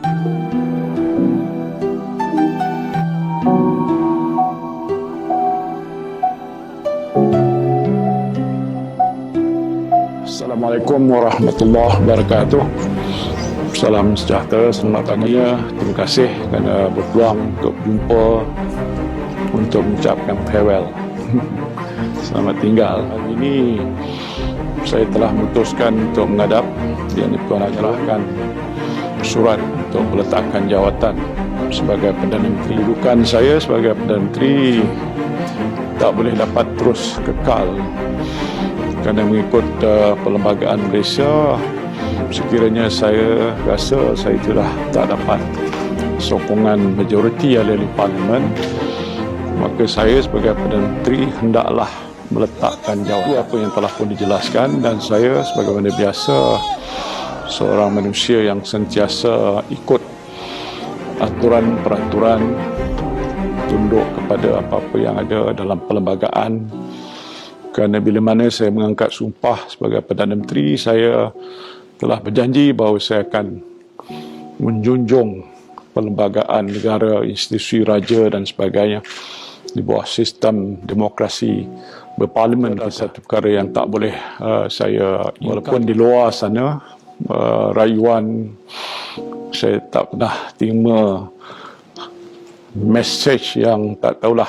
Assalamualaikum warahmatullahi wabarakatuh. Salam sejahtera, selamat pagi. Terima kasih kerana berpeluang untuk berjumpa untuk mengucapkan farewell. Selamat tinggal. Hari ini saya telah memutuskan untuk menghadap yang Tuan ajarahkan surat untuk meletakkan jawatan sebagai Perdana Menteri. Kedudukan saya sebagai Perdana Menteri tak boleh dapat terus kekal kerana mengikut perlembagaan Malaysia, sekiranya saya rasa saya sudah tak dapat sokongan majoriti ahli Parlimen, maka saya sebagai Perdana Menteri hendaklah meletakkan jawatan apa yang telah pun dijelaskan, dan saya sebagaimana biasa seorang manusia yang sentiasa ikut aturan peraturan, tunduk kepada apa-apa yang ada dalam perlembagaan. Kerana bila mana saya mengangkat sumpah sebagai Perdana Menteri, saya telah berjanji bahawa saya akan menjunjung perlembagaan negara, institusi raja dan sebagainya di bawah sistem demokrasi berparlimen. Satu perkara yang tak boleh saya, walaupun di luar sana rayuan, saya tak pernah terima message yang tak tahulah,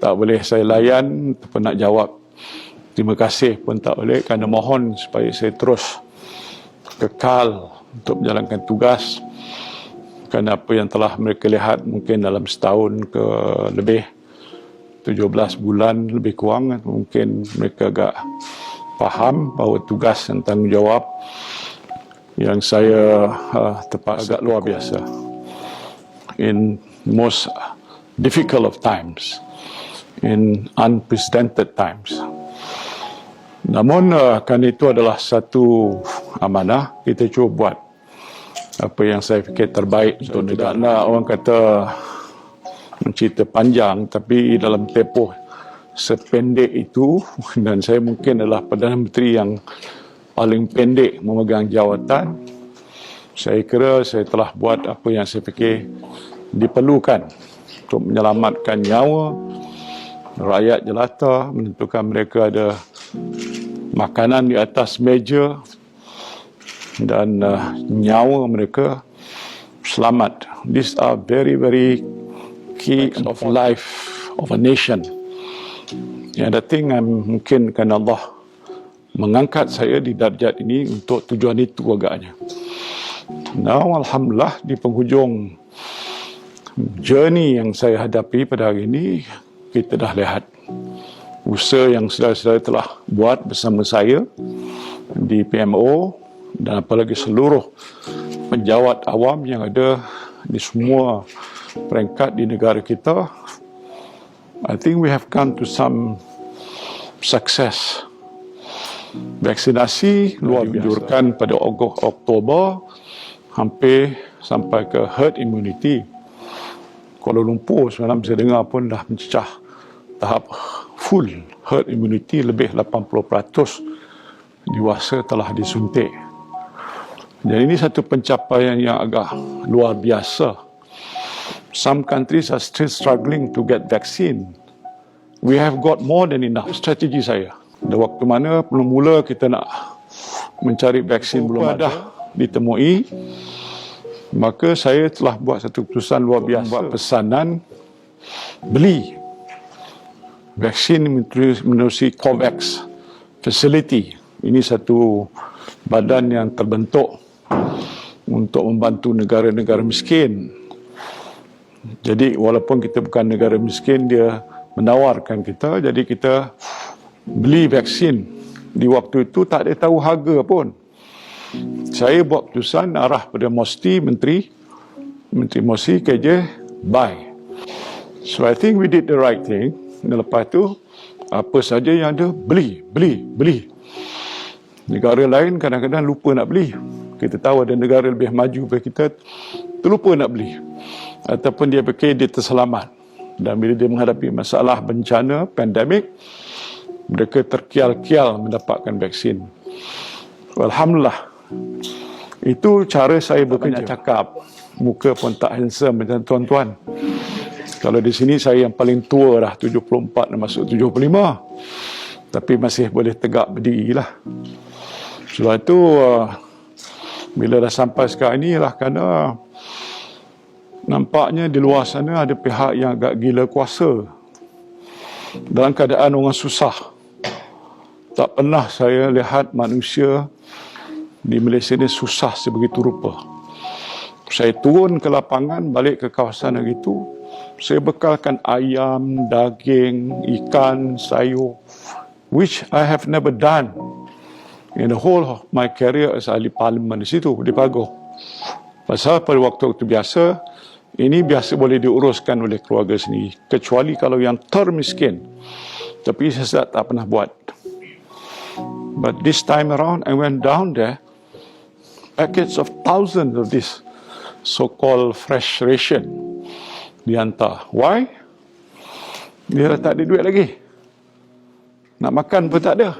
tak boleh saya layan ataupun nak jawab terima kasih pun tak boleh, kerana mohon supaya saya terus kekal untuk menjalankan tugas, kerana apa yang telah mereka lihat mungkin dalam setahun ke lebih, 17 bulan lebih kurang, mungkin mereka agak faham bahawa tugas dan tanggungjawab yang saya agak luar biasa in most difficult of times, in unprecedented times. Namun kerana itu adalah satu amanah, kita cuba buat apa yang saya fikir terbaik untuk negara. Nak orang kata mencerita panjang, tapi dalam tempoh sependek itu, dan saya mungkin adalah Perdana Menteri yang paling pendek memegang jawatan, saya kira saya telah buat apa yang saya fikir diperlukan untuk menyelamatkan nyawa rakyat jelata, menentukan mereka ada makanan di atas meja dan nyawa mereka selamat. These are very, very key of life of a nation. And I think mungkin kerana Allah mengangkat saya di darjat ini untuk tujuan itu agaknya. Now, Alhamdulillah, di penghujung journey yang saya hadapi pada hari ini, kita dah lihat usaha yang saudara-saudara telah buat bersama saya di PMO dan apalagi seluruh penjawat awam yang ada di semua peringkat di negara kita. I think we have come to some success. Vaksinasi luar biasa pada Oktober hampir sampai ke herd immunity. Kuala Lumpur semalam saya dengar pun dah mencecah tahap full herd immunity, lebih 80% dewasa telah disuntik. Jadi ini satu pencapaian yang agak luar biasa. Some countries are still struggling to get vaccine. We have got more than enough. Strategi saya, pada waktu mana mula-mula kita nak mencari vaksin belum ada ditemui, maka saya telah buat satu keputusan luar biasa, buat pesanan beli vaksin menerusi COVAX facility. Ini satu badan yang terbentuk untuk membantu negara-negara miskin. Jadi walaupun kita bukan negara miskin, dia menawarkan kita, jadi kita beli vaksin. Di waktu itu tak ada tahu harga pun. Saya buat keputusan arah pada Menteri Mosi KJ, buy. So I think we did the right thing. Dan lepas tu apa saja yang ada, beli. Negara lain kadang-kadang lupa nak beli. Kita tahu ada negara lebih maju daripada kita, terlupa nak beli, ataupun dia fikir dia terselamat, dan bila dia menghadapi masalah bencana pandemik, mereka terkial-kial mendapatkan vaksin. Alhamdulillah, Itu cara saya bekerja. Cakap, muka pun tak handsome macam tuan-tuan. Kalau di sini saya yang paling tua dah, 74 dan masuk 75. Tapi masih boleh tegak berdiri lah. Sebab itu, bila dah sampai sekarang ni lah, kerana nampaknya di luar sana ada pihak yang agak gila kuasa. Dalam keadaan orang susah. Tak pernah saya lihat manusia di Malaysia ni susah sebegitu rupa. Saya turun ke lapangan, balik ke kawasan itu, saya bekalkan ayam, daging, ikan, sayur, which I have never done in the whole of my career as ahli parlimen di situ, di Pagoh. Pasal pada waktu biasa, ini biasa boleh diuruskan oleh keluarga sendiri, kecuali kalau yang termiskin. Tapi saya tak pernah buat. But this time around, I went down there, packets of thousands of this so-called fresh ration dihantar. Why? Dia dah tak ada duit lagi. Nak makan pun tak ada.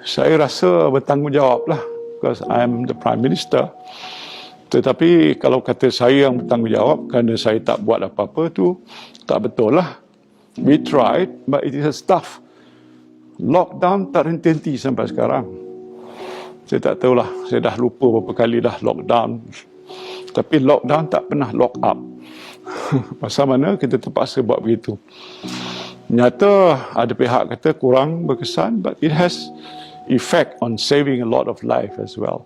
Saya rasa bertanggungjawab lah, because I'm the Prime Minister. Tetapi kalau kata saya yang bertanggungjawab kerana saya tak buat apa-apa tu, tak betul lah. We tried, but it is a tough. Lockdown tak henti-henti sampai sekarang. Saya tak tahulah, saya dah lupa berapa kali dah lockdown. Tapi lockdown tak pernah lock up. Pasal mana kita terpaksa buat begitu. Nyata ada pihak kata kurang berkesan, but it has effect on saving a lot of life as well.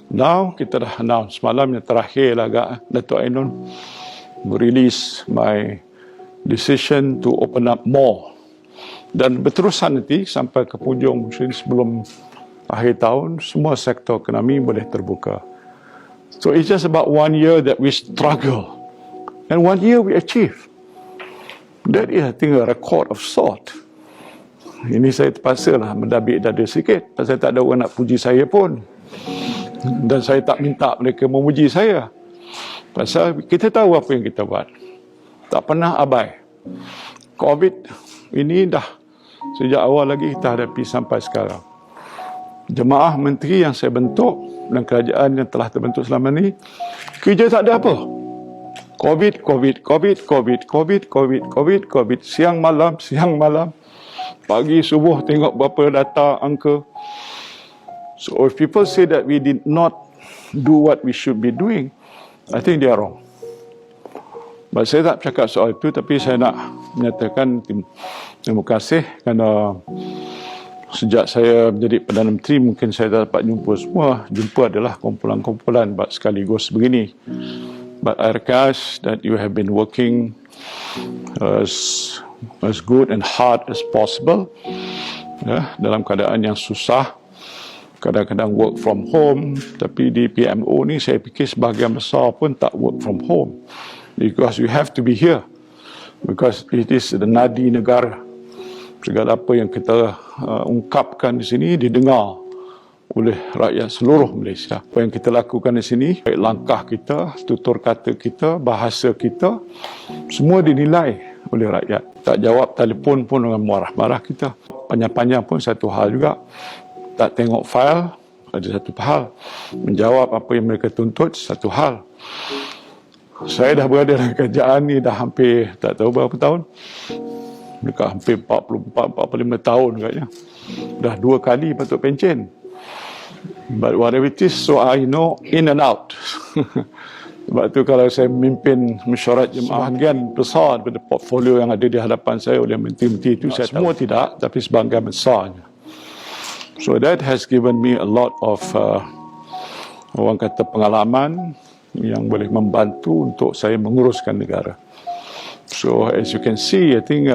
Now kita dah announce, semalam yang terakhir lah agak, Dato' Ainun release my decision to open up more. Dan berterusan nanti sampai ke hujung mungkin sebelum akhir tahun, semua sektor ekonomi boleh terbuka. So it's just about 1 year that we struggle. And 1 year we achieve. That is, I think, a record of sort. Ini saya terpaksa lah mendabik dada sikit. Pasal tak ada orang nak puji saya pun. Dan saya tak minta mereka memuji saya. Pasal kita tahu apa yang kita buat. Tak pernah abai. COVID ini dah sejak awal lagi kita hadapi sampai sekarang. Jemaah menteri yang saya bentuk dan kerajaan yang telah terbentuk selama ni, kerja tak ada apa. COVID, COVID, COVID, COVID, COVID, COVID, COVID, COVID. Siang malam, pagi, subuh tengok berapa data, angka. So if people say that we did not do what we should be doing, I think they are wrong. But saya tak cakap soal itu, tapi saya nak menyatakan terima kasih kerana sejak saya menjadi Perdana Menteri, mungkin saya dapat jumpa semua. Jumpa adalah kumpulan-kumpulan sekaligus begini. But I request that you have been working as good and hard as possible, ya, dalam keadaan yang susah. Kadang-kadang work from home, tapi di PMO ni saya fikir sebahagian besar pun tak work from home. Because you have to be here. Because it is the nadi negara. Segala apa yang kita ungkapkan di sini didengar oleh rakyat seluruh Malaysia. Apa yang kita lakukan di sini, baik langkah kita, tutur kata kita, bahasa kita, semua dinilai oleh rakyat. Tak jawab telefon pun dengan marah-marah kita. Panjang-panjang pun satu hal juga. Tak tengok fail, ada satu hal. Menjawab apa yang mereka tuntut, satu hal. Saya dah berada dalam kerajaan ni dah hampir, tak tahu berapa tahun. Dekat hampir 44-45 tahun katnya. Dah 2 kali patut pencen. But whatever it is, so I know in and out. Sebab tu kalau saya memimpin mesyuarat jemaah, sebahagian besar daripada portfolio yang ada di hadapan saya oleh menteri-menteri itu, saya semua tahu. Tidak, tapi sebahagian besarnya. So that has given me a lot of, orang kata, pengalaman yang boleh membantu untuk saya menguruskan negara. So as you can see, I think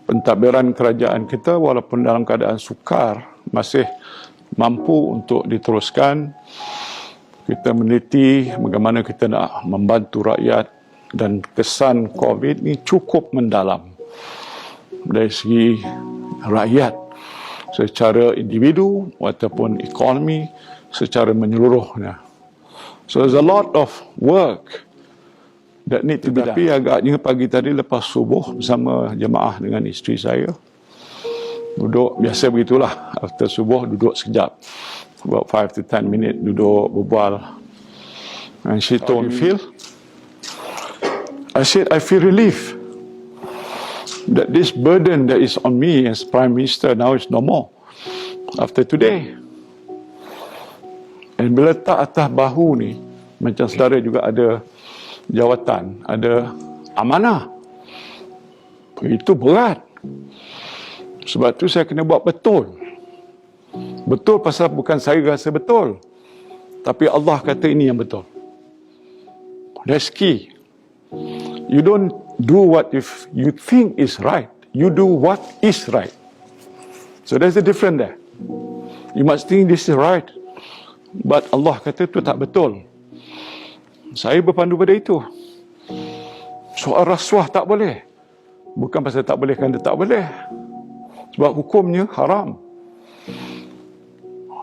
pentadbiran kerajaan kita walaupun dalam keadaan sukar masih mampu untuk diteruskan. Kita meneliti bagaimana kita nak membantu rakyat, dan kesan COVID ni cukup mendalam dari segi rakyat secara individu ataupun ekonomi secara menyeluruhnya. So there's a lot of work that need to be done. Tapi agaknya pagi tadi lepas subuh bersama jemaah dengan isteri saya, duduk, biasa begitulah, after subuh duduk sekejap. about 5 to 10 minutes duduk berbual. And she told me, feel? I said, I feel relief that this burden that is on me as Prime Minister now is no more after today. And bila letak atas bahu ni, macam saudara juga ada jawatan, ada amanah. Itu berat. Sebab tu saya kena buat betul. Betul pasal bukan saya rasa betul, tapi Allah kata ini yang betul. That's key. You don't do what you think is right. You do what is right. So there's a difference there. You must think this is right, but Allah kata itu tak betul. Saya berpandu pada itu. Soal rasuah tak boleh. Bukan pasal tak boleh kerana tak boleh. Sebab hukumnya haram.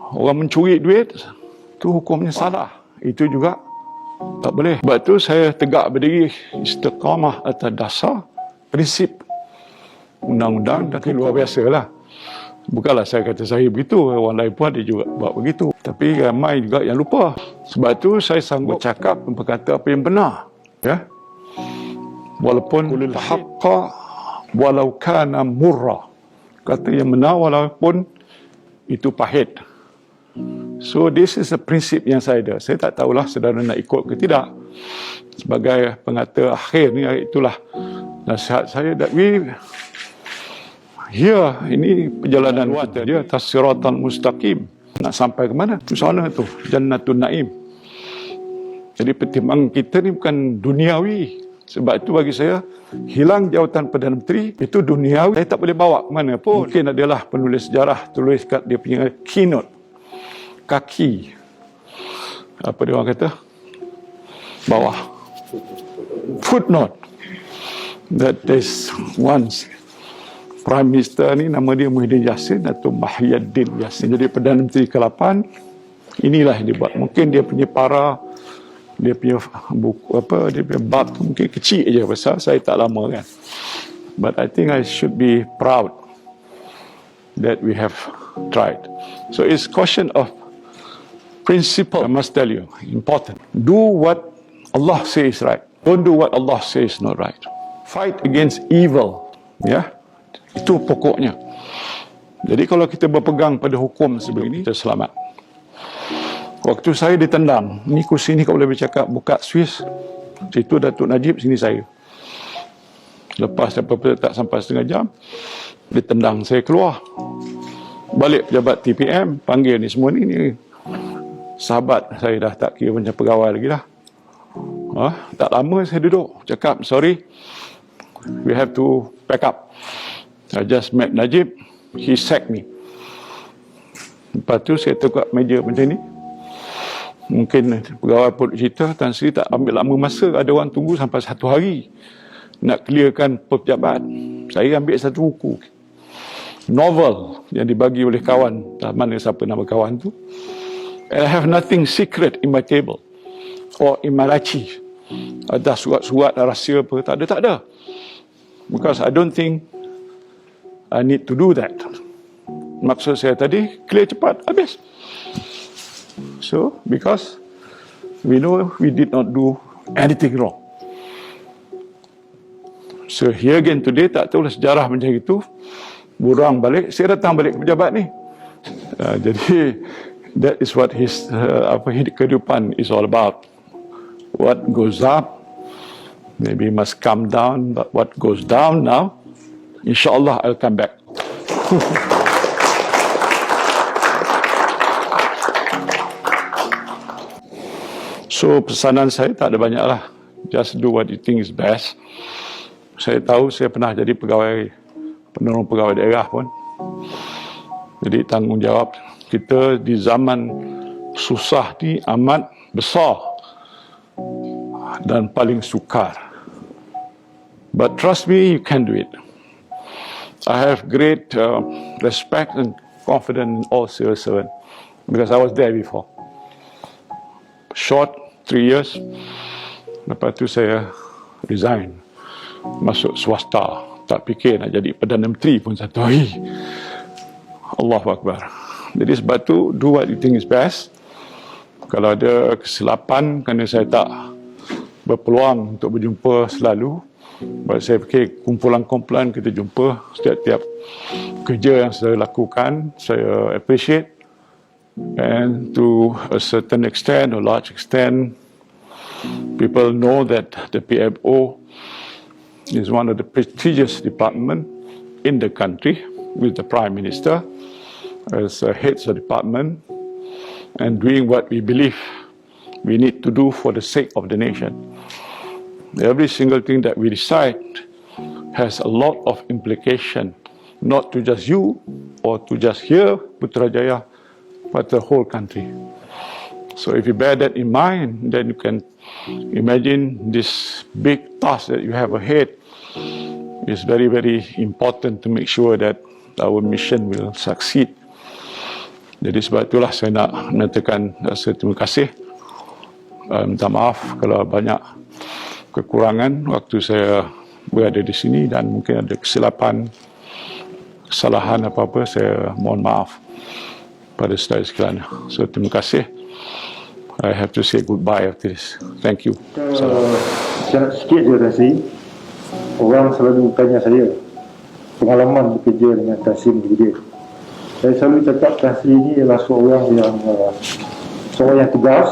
Orang mencuri duit, itu hukumnya salah. Itu juga tak boleh. Sebab tu saya tegak berdiri istiqamah atas dasar prinsip undang-undang dan luar biasa lah. Bukanlah saya kata saya begitu, orang lain pun ada juga buat begitu. Tapi ramai juga yang lupa. Sebab tu saya sanggup cakap dan berkata apa yang benar. Ya? Walaupun haqqa walau kana murra. Kata yang benar walaupun itu pahit. So this is a prinsip yang saya ada. Saya tak tahulah saudara nak ikut ke tidak. Sebagai pengata akhir ni, itulah nasihat saya. That we here, ini perjalanan kita dia atas siratal mustaqim. Nak sampai ke mana? Ke sana tu, Jannatun Naim. Jadi pertimbangan kita ni bukan duniawi. Sebab itu bagi saya, hilang jawatan Perdana Menteri itu duniawi. Saya tak boleh bawa ke mana pun. Mungkin adalah penulis sejarah tulis kat dia punya keynote, kaki, apa dia orang kata, bawah, footnote, that there's once Prime Minister ni nama dia Muhyiddin Yassin atau Mahyuddin Yassin, jadi Perdana Menteri ke-8. Inilah yang dia buat. Mungkin dia punya dia punya buku apa, dia punya bab tu mungkin kecil aja pasal saya tak lama kan. But I think I should be proud that we have tried. So it's question of principle. I must tell you, important. Do what Allah says right. Don't do what Allah says not right. Fight against evil. Ya, itu pokoknya. Jadi kalau kita berpegang pada hukum sebelum ini, kita selamat. Waktu saya ditendang, ni kursi ni kalau boleh bercakap, buka Swiss, situ Datuk Najib, sini saya. Lepas daripada tak sampai setengah jam, ditendang, saya keluar. Balik pejabat TPM, panggil ni semua ni sahabat saya dah tak kira macam pegawai lagi dah. Tak lama saya duduk, cakap, sorry, we have to pack up. I just met Najib, he sacked me. Lepas tu saya tegak meja macam ni. Mungkin pegawai pun cerita, Tan Sri tak ambil lama masa, ada orang tunggu sampai 1 hari nak clearkan pejabat. Saya ambil satu buku novel yang dibagi oleh kawan, tak mana siapa nama kawan tu. And I have nothing secret in my table or in my laci. Ada surat-surat rahsia apa, tak ada. Because I don't think I need to do that. Maksud saya tadi, clear cepat, habis. So, because we know we did not do anything wrong. So, here again today, tak tahulah sejarah macam itu. Burang balik, saya datang balik ke pejabat ni. Jadi, that is what his kehidupan is all about. What goes up, maybe must come down, but what goes down now, insyaAllah I'll come back. So pesanan saya tak ada banyak lah. Just do what you think is best. Saya tahu saya pernah jadi penolong pegawai daerah pun. Jadi tanggungjawab kita di zaman susah ni amat besar dan paling sukar. But trust me, you can do it. I have great respect and confidence in all civil servants because I was there before. Short 3 years, lepas tu saya resign, masuk swasta. Tak fikir nak jadi Perdana Menteri pun satu hari. Allahu Akbar. Jadi sebab tu, do what you think is best. Kalau ada kesilapan kerana saya tak berpeluang untuk berjumpa selalu, saya fikir kumpulan-kumpulan kita jumpa setiap-tiap kerja yang saya lakukan, saya appreciate. And to a certain extent, or large extent, people know that the PMO is one of the prestigious departments in the country, with the Prime Minister as heads of department, and doing what we believe we need to do for the sake of the nation. Every single thing that we decide has a lot of implication, not to just you or to just here, Putrajaya, but the whole country. So if you bear that in mind, then you can imagine this big task that you have ahead is very, very important to make sure that our mission will succeed. Jadi sebab itulah saya nak menyatakan rasa terima kasih. Minta maaf kalau banyak kekurangan waktu saya berada di sini dan mungkin ada kesilapan, kesalahan apa-apa, saya mohon maaf pada saudara sekalian. So terima kasih. I have to say goodbye after this. Thank you. Saya sikit je Tasri. Orang selalu tanya saya pengalaman bekerja dengan Tasri Muhyiddin. Saya selalu cakap Tasri ini adalah seorang yang tegas,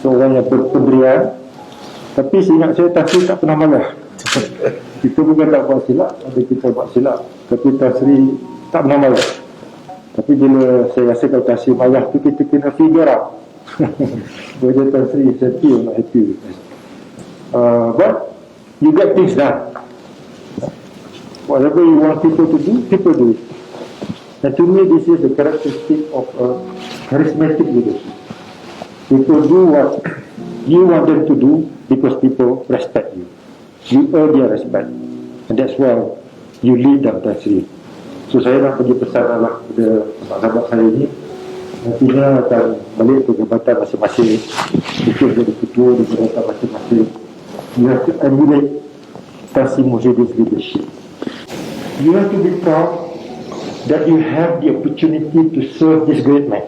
seorang yang berpendirian. Tapi seingat saya Tasri tak pernah malah. Kita bukan tak buat silap, ada kita buat silap. Tapi Tasri tak pernah malah. Tapi bila saya rasa kalau Tasri malah tu kita kena figure out whether Tasri is happy or not happy. But you get things done. Whatever you want people to do, people do it. And to me, this is the characteristic of a charismatic leadership. People do what you want them to do because people respect you. You earn their respect. And that's why you lead them, Tasri. So saya nak bagi pesan lah kepada sahabat saya ini. Nantinya akan balik ke jabatan masing-masing. Mungkin jadi ketua di jabatan masing-masing. You have to emulate Tasri Muhyiddin's leadership. You have to be proud that you have the opportunity to serve this great man.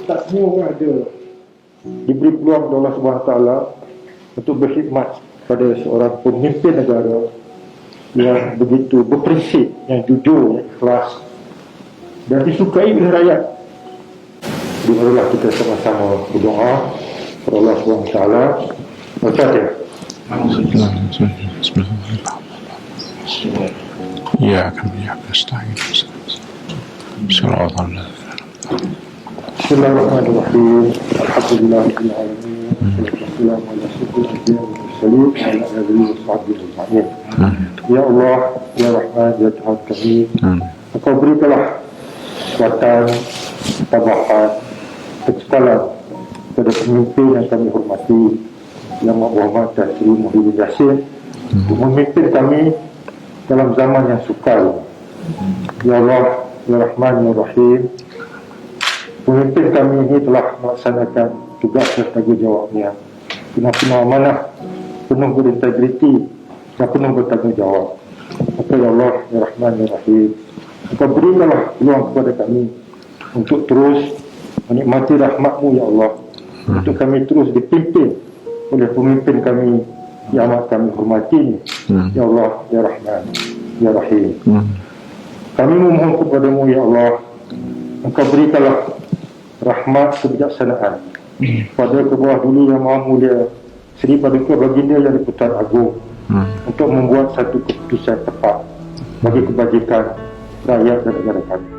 Tak semua orang ada diberi peluang oleh Allah SWT untuk berkhidmat pada seorang pemimpin negara yang begitu berprinsip, yang jujur, yang ikhlas dan disukai oleh rakyat. Marilah kita sama-sama berdoa kepada Allah SWT. Al-Fatihah. Ya kami ya nasta'in. Bismillahirrahmanirrahim. Bismillahirrahmanirrahim. Alhamdulillahirabbil alamin. Wassalamu ala asyrafil anbiya'i wal mursalin wa ala alihi wa sahbihi ajma'in. Ya Allah, ya Rahman, ya Tuhan kami. Engkau berikanlah kekuatan, ketabahan, kecepatan kepada pemimpin yang kami hormati, Yang Muhammad Tasri Muhyiddin Yassin, memimpin kami dalam zaman yang sukar. Ya Allah, ya Rahman, ya Rahim, pemimpin kami ini telah melaksanakan tugas dan tanggungjawabnya dengan penuh amanah, penuh berintegriti dan penuh bertanggungjawab. Maka ya Allah, ya Rahman, ya Rahim, Engkau berikanlah peluang kepada kami untuk terus menikmati rahmat-Mu ya Allah, untuk kami terus dipimpin oleh pemimpin kami yang amat kami hormati ini. Ya Allah, ya Rahman, ya Rahim, kami memohon kepadamu ya Allah, Engkau berikanlah rahmat kebijaksanaan pada kebawah dulu yang maha mulia Seri Paduka Baginda Yang di-Pertuan Agong untuk membuat satu keputusan tepat bagi kebajikan rakyat dan negara kami.